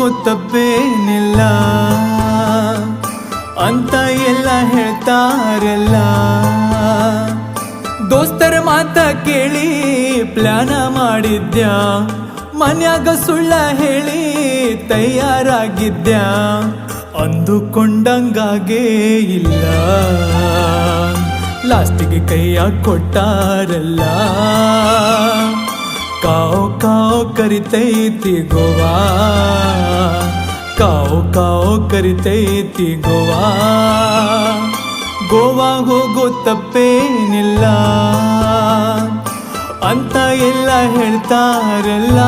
ಹೋಗೋ ತಪ್ಪೇನಿಲ್ಲ ಅಂತ ಎಲ್ಲ ಹೇಳ್ತಾರಲ್ಲ. ದೋಸ್ತರ ಮಾತ ಕೇಳಿ ಪ್ಲಾನ ಮಾಡಿದ್ಯಾ, ಮನ್ಯಾಗ ಸುಳ್ಳ ಹೇಳಿ ತಯಾರಾಗಿದ್ಯಾ, ಅಂದುಕೊಂಡಂಗಾಗೇ ಇಲ್ಲ, ಲಾಸ್ಟಿಗೆ ಕೈಯ ಕೊಟ್ಟಾರಲ್ಲ. ಕಾವು ಕಾವು ಕರಿತೈತಿ ಗೋವಾ, ಕಾವು ಕಾವು ಕರಿತೈತಿ ಗೋವಾ. ಗೋವಾ ಹೋಗೋ ತಪ್ಪೇನಿಲ್ಲ ಅಂತ ಎಲ್ಲ ಹೇಳ್ತಾರಲ್ಲ.